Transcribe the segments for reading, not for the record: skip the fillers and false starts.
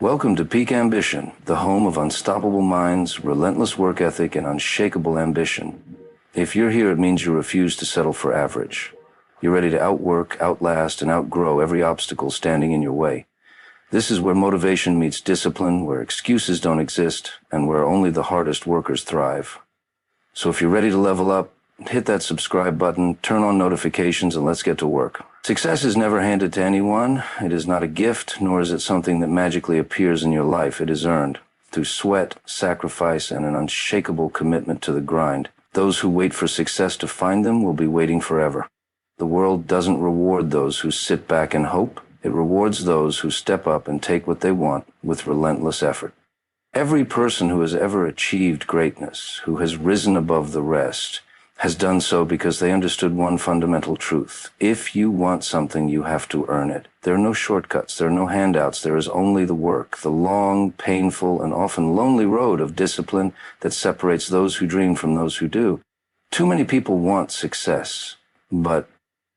Welcome to Peak Ambition, the home of unstoppable minds, relentless work ethic, and unshakable ambition. If you're here, it means you refuse to settle for average. You're ready to outwork, outlast, and outgrow every obstacle standing in your way. This is where motivation meets discipline, where excuses don't exist, and where only the hardest workers thrive. So if you're ready to level up, hit that subscribe button, turn on notifications, and let's get to work. Success is never handed to anyone. It is not a gift, nor is it something that magically appears in your life. It is earned through sweat, sacrifice, and an unshakable commitment to the grind. Those who wait for success to find them will be waiting forever. The world doesn't reward those who sit back and hope. It rewards those who step up and take what they want with relentless effort. Every person who has ever achieved greatness, who has risen above the rest, has done so because they understood one fundamental truth. If you want something, you have to earn it. There are no shortcuts, there are no handouts, there is only the work, the long, painful, and often lonely road of discipline that separates those who dream from those who do. Too many people want success, but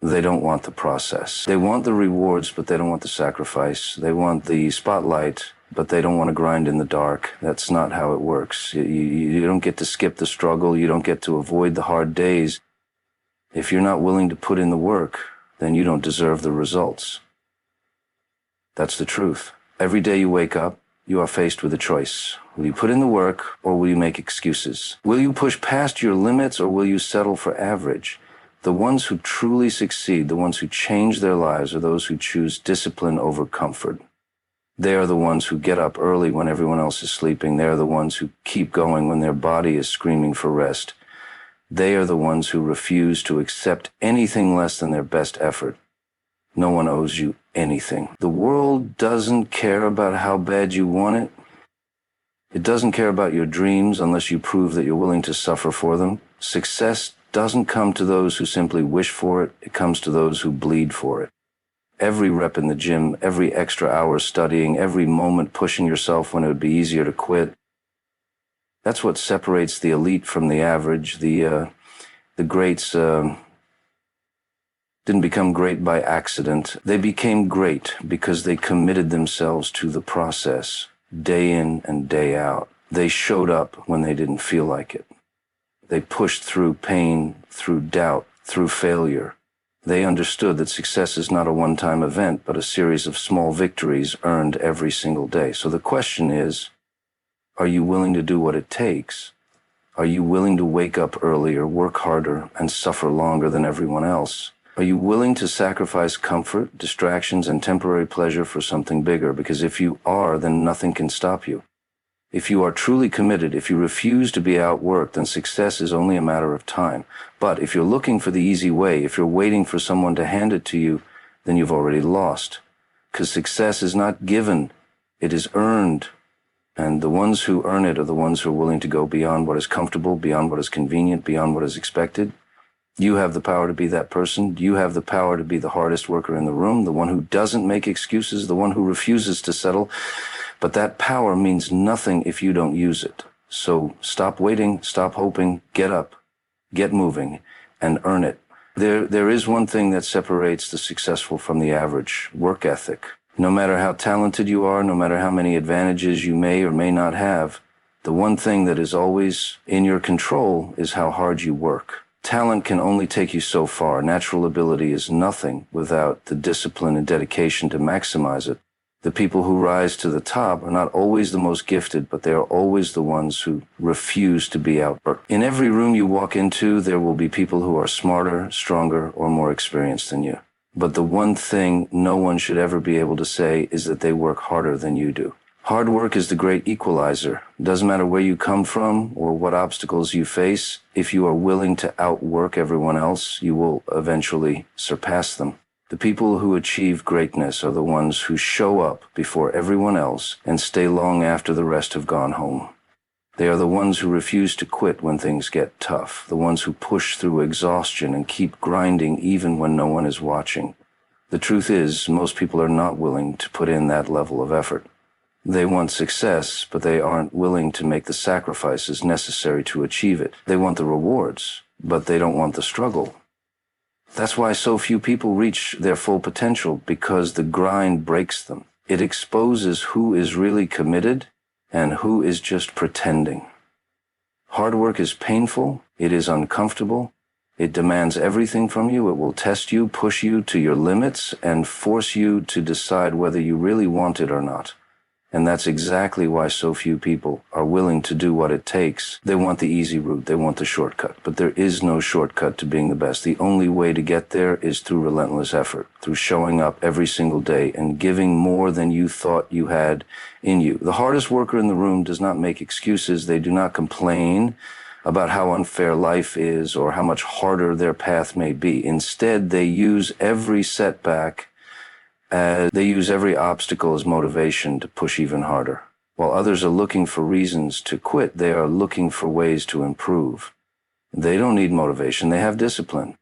they don't want the process. They want the rewards, but they don't want the sacrifice. They want the spotlight, but they don't want to grind in the dark. That's not how it works. You don't get to skip the struggle. You don't get to avoid the hard days. If you're not willing to put in the work, then you don't deserve the results. That's the truth. Every day you wake up, you are faced with a choice. Will you put in the work, or will you make excuses? Will you push past your limits, or will you settle for average? The ones who truly succeed, the ones who change their lives, are those who choose discipline over comfort. They are the ones who get up early when everyone else is sleeping. They are the ones who keep going when their body is screaming for rest. They are the ones who refuse to accept anything less than their best effort. No one owes you anything. The world doesn't care about how bad you want it. It doesn't care about your dreams unless you prove that you're willing to suffer for them. Success doesn't come to those who simply wish for it. It comes to those who bleed for it. Every rep in the gym, every extra hour studying, every moment pushing yourself when it would be easier to quit. That's what separates the elite from the average. The greats didn't become great by accident. They became great because they committed themselves to the process, day in and day out. They showed up when they didn't feel like it. They pushed through pain, through doubt, through failure. They understood that success is not a one-time event, but a series of small victories earned every single day. So the question is, are you willing to do what it takes? Are you willing to wake up earlier, work harder, and suffer longer than everyone else? Are you willing to sacrifice comfort, distractions, and temporary pleasure for something bigger? Because if you are, then nothing can stop you. If you are truly committed, if you refuse to be outworked, then success is only a matter of time. But if you're looking for the easy way, if you're waiting for someone to hand it to you, then you've already lost. Because success is not given, it is earned. And the ones who earn it are the ones who are willing to go beyond what is comfortable, beyond what is convenient, beyond what is expected. You have the power to be that person. You have the power to be the hardest worker in the room, the one who doesn't make excuses, the one who refuses to settle. But that power means nothing if you don't use it. So stop waiting, stop hoping, get up, get moving, and earn it. There is one thing that separates the successful from the average: work ethic. No matter how talented you are, no matter how many advantages you may or may not have, the one thing that is always in your control is how hard you work. Talent can only take you so far. Natural ability is nothing without the discipline and dedication to maximize it. The people who rise to the top are not always the most gifted, but they are always the ones who refuse to be outworked. In every room you walk into, there will be people who are smarter, stronger, or more experienced than you. But the one thing no one should ever be able to say is that they work harder than you do. Hard work is the great equalizer. It doesn't matter where you come from or what obstacles you face. If you are willing to outwork everyone else, you will eventually surpass them. The people who achieve greatness are the ones who show up before everyone else and stay long after the rest have gone home. They are the ones who refuse to quit when things get tough, the ones who push through exhaustion and keep grinding even when no one is watching. The truth is, most people are not willing to put in that level of effort. They want success, but they aren't willing to make the sacrifices necessary to achieve it. They want the rewards, but they don't want the struggle. That's why so few people reach their full potential, because the grind breaks them. It exposes who is really committed and who is just pretending. Hard work is painful, it is uncomfortable, it demands everything from you, it will test you, push you to your limits, and force you to decide whether you really want it or not. And that's exactly why so few people are willing to do what it takes. They want the easy route, they want the shortcut. But there is no shortcut to being the best. The only way to get there is through relentless effort, through showing up every single day and giving more than you thought you had in you. The hardest worker in the room does not make excuses. They do not complain about how unfair life is or how much harder their path may be. Instead, they use every setback they use every obstacle as motivation to push even harder. While others are looking for reasons to quit, they are looking for ways to improve. They don't need motivation, they have discipline.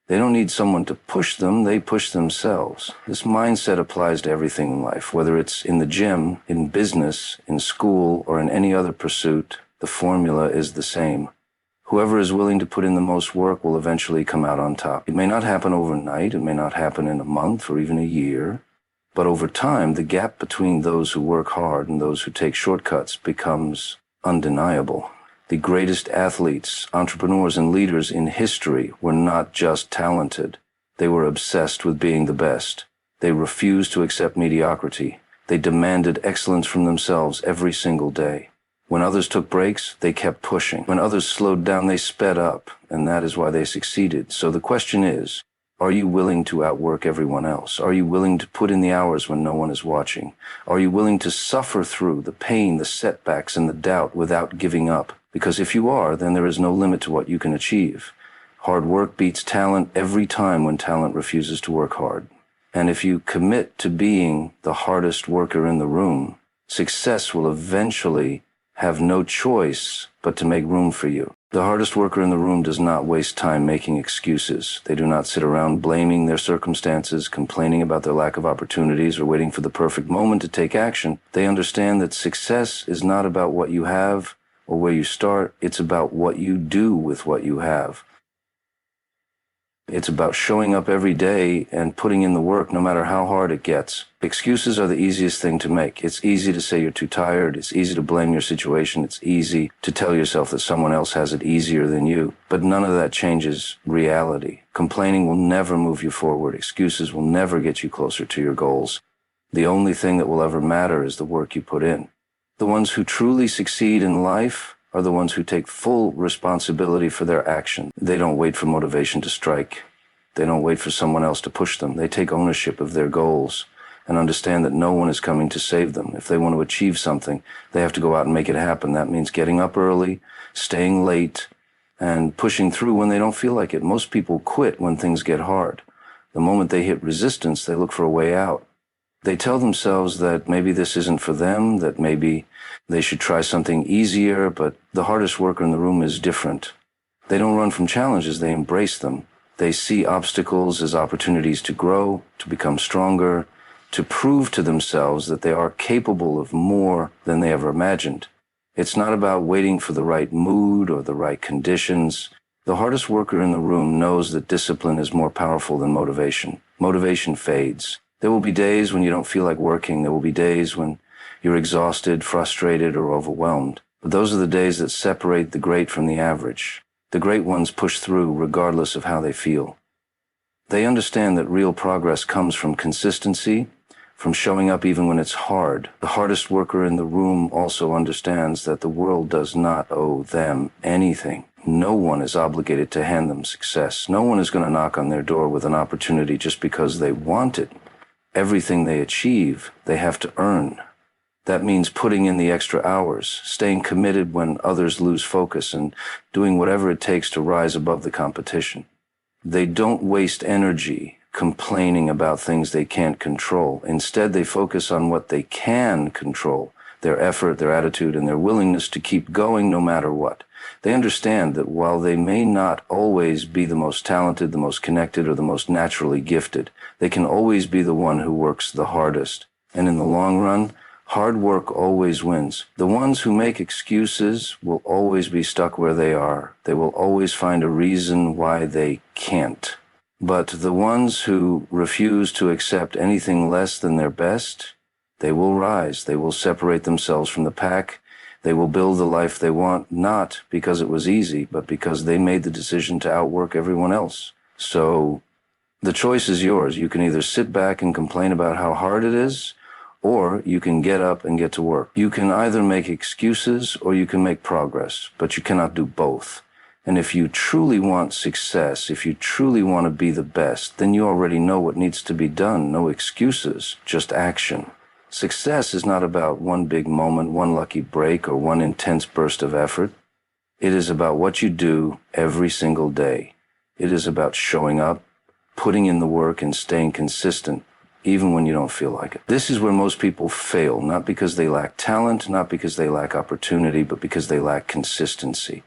They don't need someone to push them, they push themselves. This mindset applies to everything in life, whether it's in the gym, in business, in school, or in any other pursuit. The formula is the same. Whoever is willing to put in the most work will eventually come out on top. It may not happen overnight, it may not happen in a month or even a year, but over time, the gap between those who work hard and those who take shortcuts becomes undeniable. The greatest athletes, entrepreneurs, and leaders in history were not just talented. They were obsessed with being the best. They refused to accept mediocrity. They demanded excellence from themselves every single day. When others took breaks, they kept pushing. When others slowed down, they sped up, and that is why they succeeded. So the question is, are you willing to outwork everyone else? Are you willing to put in the hours when no one is watching? Are you willing to suffer through the pain, the setbacks, and the doubt without giving up? Because if you are, then there is no limit to what you can achieve. Hard work beats talent every time when talent refuses to work hard. And if you commit to being the hardest worker in the room, success will eventually have no choice but to make room for you. The hardest worker in the room does not waste time making excuses. They do not sit around blaming their circumstances, complaining about their lack of opportunities, or waiting for the perfect moment to take action. They understand that success is not about what you have or where you start. It's about what you do with what you have. It's about showing up every day and putting in the work no matter how hard it gets. Excuses are the easiest thing to make. It's easy to say you're too tired. It's easy to blame your situation. It's easy to tell yourself that someone else has it easier than you. But none of that changes reality. Complaining will never move you forward. Excuses will never get you closer to your goals. The only thing that will ever matter is the work you put in. The ones who truly succeed in life are the ones who take full responsibility for their action. They don't wait for motivation to strike. They don't wait for someone else to push them. They take ownership of their goals and understand that no one is coming to save them. If they want to achieve something, they have to go out and make it happen. That means getting up early, staying late, and pushing through when they don't feel like it. Most people quit when things get hard. The moment they hit resistance, they look for a way out. They tell themselves that maybe this isn't for them, that maybe they should try something easier, but the hardest worker in the room is different. They don't run from challenges, they embrace them. They see obstacles as opportunities to grow, to become stronger, to prove to themselves that they are capable of more than they ever imagined. It's not about waiting for the right mood or the right conditions. The hardest worker in the room knows that discipline is more powerful than motivation. Motivation fades. There will be days when you don't feel like working. There will be days when you're exhausted, frustrated, or overwhelmed. But those are the days that separate the great from the average. The great ones push through regardless of how they feel. They understand that real progress comes from consistency, from showing up even when it's hard. The hardest worker in the room also understands that the world does not owe them anything. No one is obligated to hand them success. No one is going to knock on their door with an opportunity just because they want it. Everything they achieve, they have to earn. That means putting in the extra hours, staying committed when others lose focus, and doing whatever it takes to rise above the competition. They don't waste energy complaining about things they can't control. Instead, they focus on what they can control, their effort, their attitude, and their willingness to keep going no matter what. They understand that while they may not always be the most talented, the most connected, or the most naturally gifted, they can always be the one who works the hardest. And in the long run, hard work always wins. The ones who make excuses will always be stuck where they are. They will always find a reason why they can't. But the ones who refuse to accept anything less than their best, They will rise. They will separate themselves from the pack. They will build the life they want, not because it was easy, but because they made the decision to outwork everyone else. So the choice is yours. You can either sit back and complain about how hard it is, or you can get up and get to work. You can either make excuses or you can make progress, but you cannot do both. And if you truly want success, if you truly want to be the best, then you already know what needs to be done. No excuses, just action. Success is not about one big moment, one lucky break, or one intense burst of effort. It is about what you do every single day. It is about showing up, putting in the work, and staying consistent, even when you don't feel like it. This is where most people fail, not because they lack talent, not because they lack opportunity, but because they lack consistency.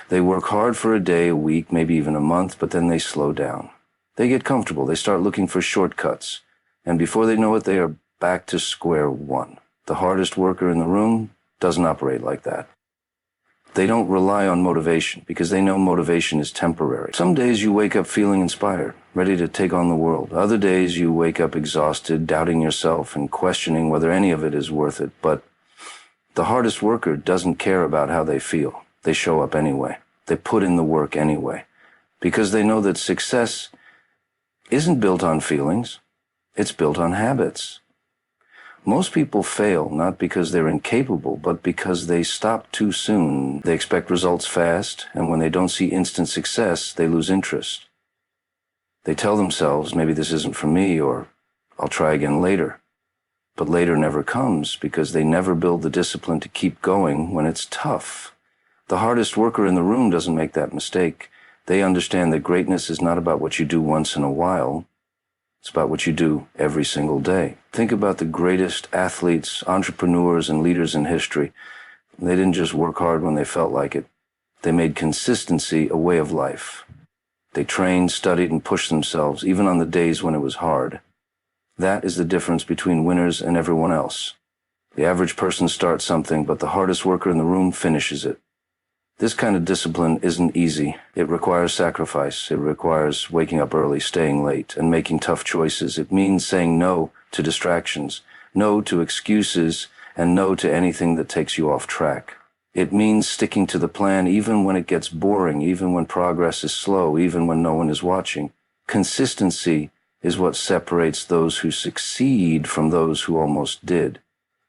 They work hard for a day, a week, maybe even a month, but then they slow down. They get comfortable. They start looking for shortcuts. And before they know it, they are back to square one. The hardest worker in the room doesn't operate like that. They don't rely on motivation because they know motivation is temporary. Some days you wake up feeling inspired, ready to take on the world. Other days you wake up exhausted, doubting yourself and questioning whether any of it is worth it. But the hardest worker doesn't care about how they feel. They show up anyway. They put in the work anyway. Because they know that success isn't built on feelings. It's built on habits. Most people fail not because they're incapable, but because they stop too soon. They expect results fast, and when they don't see instant success, they lose interest. They tell themselves, maybe this isn't for me, or I'll try again later. But later never comes because they never build the discipline to keep going when it's tough. The hardest worker in the room doesn't make that mistake. They understand that greatness is not about what you do once in a while. It's about what you do every single day. Think about the greatest athletes, entrepreneurs, and leaders in history. They didn't just work hard when they felt like it. They made consistency a way of life. They trained, studied, and pushed themselves, even on the days when it was hard. That is the difference between winners and everyone else. The average person starts something, but the hardest worker in the room finishes it. This kind of discipline isn't easy. It requires sacrifice. It requires waking up early, staying late, and making tough choices. It means saying no to distractions, no to excuses, and no to anything that takes you off track. It means sticking to the plan even when it gets boring, even when progress is slow, even when no one is watching. Consistency is what separates those who succeed from those who almost did.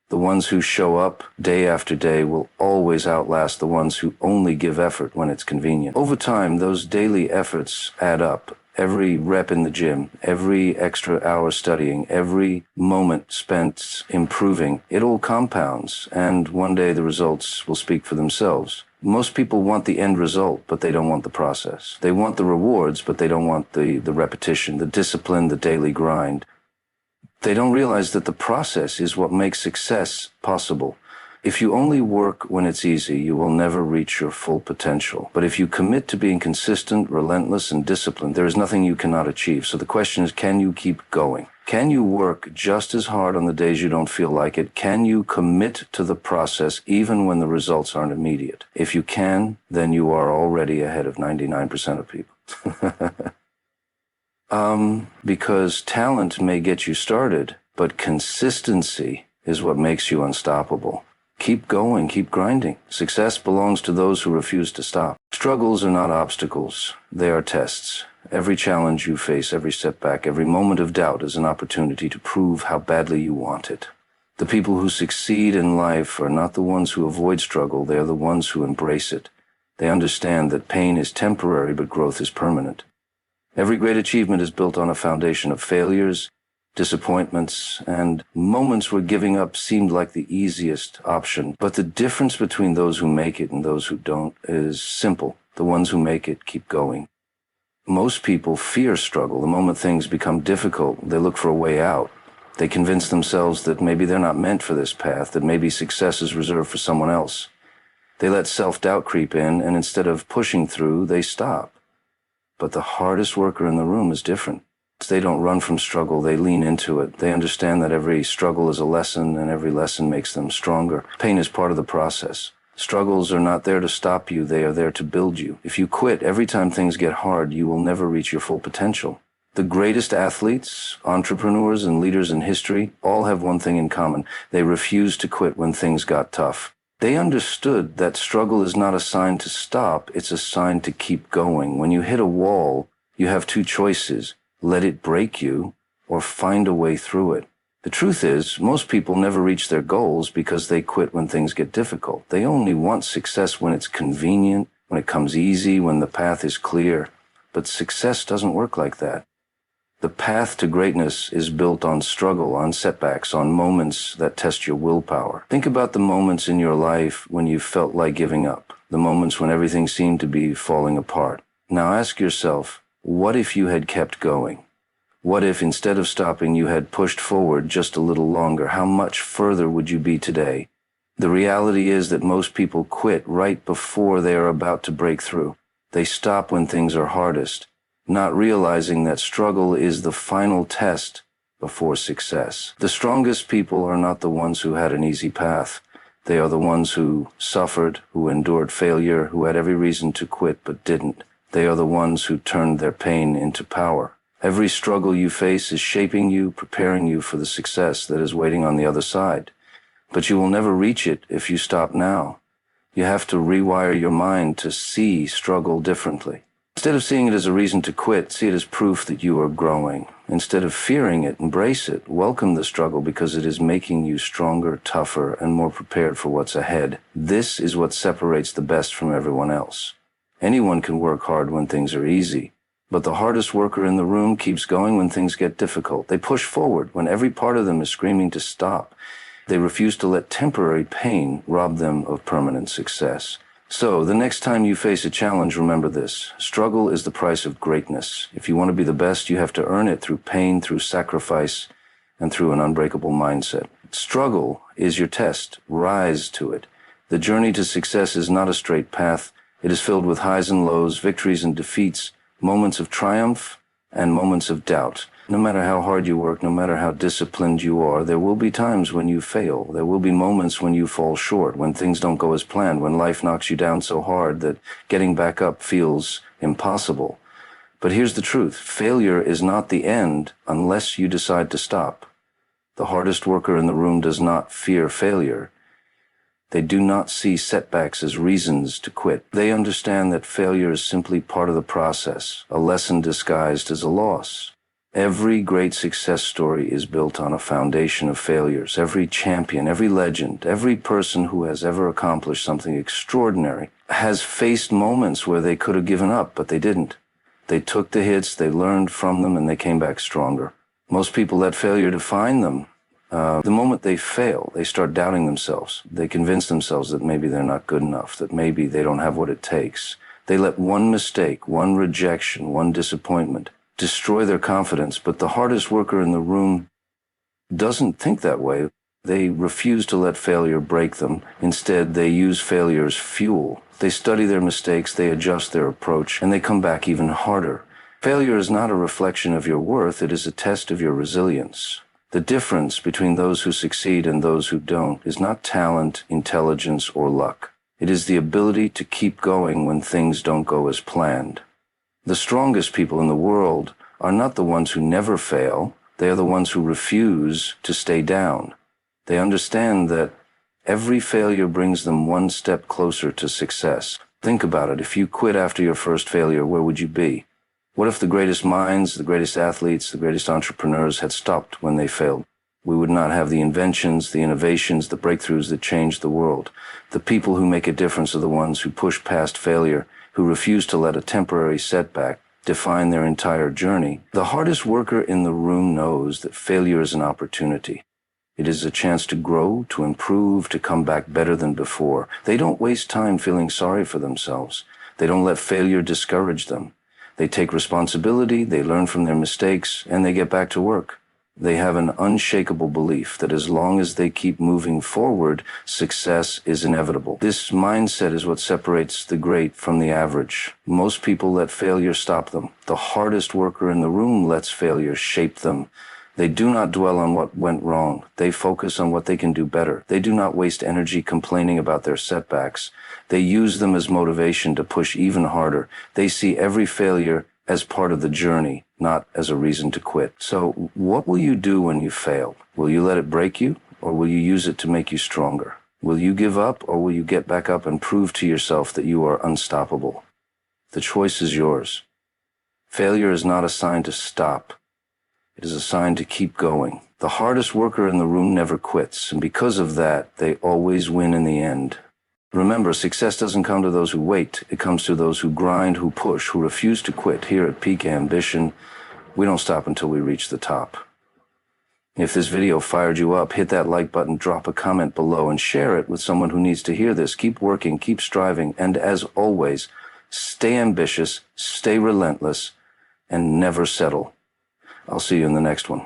The ones who show up day after day will always outlast the ones who only give effort when it's convenient. Over time, those daily efforts add up. Every rep in the gym, every extra hour studying, every moment spent improving, it all compounds, and one day the results will speak for themselves. Most people want the end result, but they don't want the process. They want the rewards, but they don't want the repetition, the discipline, the daily grind. They don't realize that the process is what makes success possible. If you only work when it's easy, you will never reach your full potential. But if you commit to being consistent, relentless, and disciplined, there is nothing you cannot achieve. So the question is, can you keep going? Can you work just as hard on the days you don't feel like it? Can you commit to the process even when the results aren't immediate? If you can, then you are already ahead of 99% of people. Because talent may get you started, but consistency is what makes you unstoppable. Keep going, keep grinding. Success belongs to those who refuse to stop. Struggles are not obstacles. They are tests. Every challenge you face, every setback, every moment of doubt is an opportunity to prove how badly you want it. The people who succeed in life are not the ones who avoid struggle. They are the ones who embrace it. They understand that pain is temporary, but growth is permanent. Every great achievement is built on a foundation of failures, disappointments, and moments where giving up seemed like the easiest option. But the difference between those who make it and those who don't is simple. The ones who make it keep going. Most people fear struggle. The moment things become difficult, they look for a way out. They convince themselves that maybe they're not meant for this path, that maybe success is reserved for someone else. They let self-doubt creep in, and instead of pushing through, they stop. But the hardest worker in the room is different. They don't run from struggle, they lean into it. They understand that every struggle is a lesson, and every lesson makes them stronger. Pain is part of the process. Struggles are not there to stop you, they are there to build you. If you quit every time things get hard, you will never reach your full potential. The greatest athletes, entrepreneurs, and leaders in history all have one thing in common. They refused to quit when things got tough. They understood that struggle is not a sign to stop, it's a sign to keep going. When you hit a wall, you have two choices: let it break you, or find a way through it. The truth is, most people never reach their goals because they quit when things get difficult. They only want success when it's convenient, when it comes easy, when the path is clear. But success doesn't work like that. The path to greatness is built on struggle, on setbacks, on moments that test your willpower. Think about the moments in your life when you felt like giving up, the moments when everything seemed to be falling apart. Now ask yourself, what if you had kept going? What if instead of stopping you had pushed forward just a little longer? How much further would you be today? The reality is that most people quit right before they are about to break through. They stop when things are hardest, not realizing that struggle is the final test before success. The strongest people are not the ones who had an easy path. They are the ones who suffered, who endured failure, who had every reason to quit but didn't. They are the ones who turned their pain into power. Every struggle you face is shaping you, preparing you for the success that is waiting on the other side. But you will never reach it if you stop now. You have to rewire your mind to see struggle differently. Instead of seeing it as a reason to quit, see it as proof that you are growing. Instead of fearing it, embrace it. Welcome the struggle because it is making you stronger, tougher, and more prepared for what's ahead. This is what separates the best from everyone else. Anyone can work hard when things are easy, but the hardest worker in the room keeps going when things get difficult. They push forward when every part of them is screaming to stop. They refuse to let temporary pain rob them of permanent success. So, the next time you face a challenge, remember this: struggle is the price of greatness. If you want to be the best, you have to earn it through pain, through sacrifice, and through an unbreakable mindset. Struggle is your test. Rise to it. The journey to success is not a straight path. It is filled with highs and lows, victories and defeats, moments of triumph and moments of doubt. No matter how hard you work, no matter how disciplined you are, there will be times when you fail. There will be moments when you fall short, when things don't go as planned, when life knocks you down so hard that getting back up feels impossible. But here's the truth: failure is not the end unless you decide to stop. The hardest worker in the room does not fear failure. They do not see setbacks as reasons to quit. They understand that failure is simply part of the process, a lesson disguised as a loss. Every great success story is built on a foundation of failures. Every champion, every legend, every person who has ever accomplished something extraordinary has faced moments where they could have given up, but they didn't. They took the hits, they learned from them, and they came back stronger. Most people let failure define them. The moment they fail, they start doubting themselves. They convince themselves that maybe they're not good enough, that maybe they don't have what it takes. They let one mistake, one rejection, one disappointment destroy their confidence. But the hardest worker in the room doesn't think that way. They refuse to let failure break them. Instead, they use failure as fuel. They study their mistakes, they adjust their approach, and they come back even harder. Failure is not a reflection of your worth, it is a test of your resilience. The difference between those who succeed and those who don't is not talent, intelligence, or luck. It is the ability to keep going when things don't go as planned. The strongest people in the world are not the ones who never fail. They are the ones who refuse to stay down. They understand that every failure brings them one step closer to success. Think about it. If you quit after your first failure, where would you be? What if the greatest minds, the greatest athletes, the greatest entrepreneurs had stopped when they failed? We would not have the inventions, the innovations, the breakthroughs that changed the world. The people who make a difference are the ones who push past failure, who refuse to let a temporary setback define their entire journey. The hardest worker in the room knows that failure is an opportunity. It is a chance to grow, to improve, to come back better than before. They don't waste time feeling sorry for themselves. They don't let failure discourage them. They take responsibility, they learn from their mistakes, and they get back to work. They have an unshakable belief that as long as they keep moving forward, success is inevitable. This mindset is what separates the great from the average. Most people let failure stop them. The hardest worker in the room lets failure shape them. They do not dwell on what went wrong. They focus on what they can do better. They do not waste energy complaining about their setbacks. They use them as motivation to push even harder. They see every failure as part of the journey, not as a reason to quit. So what will you do when you fail? Will you let it break you, or will you use it to make you stronger? Will you give up, or will you get back up and prove to yourself that you are unstoppable? The choice is yours. Failure is not a sign to stop. It is a sign to keep going. The hardest worker in the room never quits, and because of that, they always win in the end. Remember, success doesn't come to those who wait. It comes to those who grind, who push, who refuse to quit. Here at Peak Ambition, we don't stop until we reach the top. If this video fired you up, hit that like button, drop a comment below, and share it with someone who needs to hear this. Keep working, keep striving, and as always, stay ambitious, stay relentless, and never settle. I'll see you in the next one.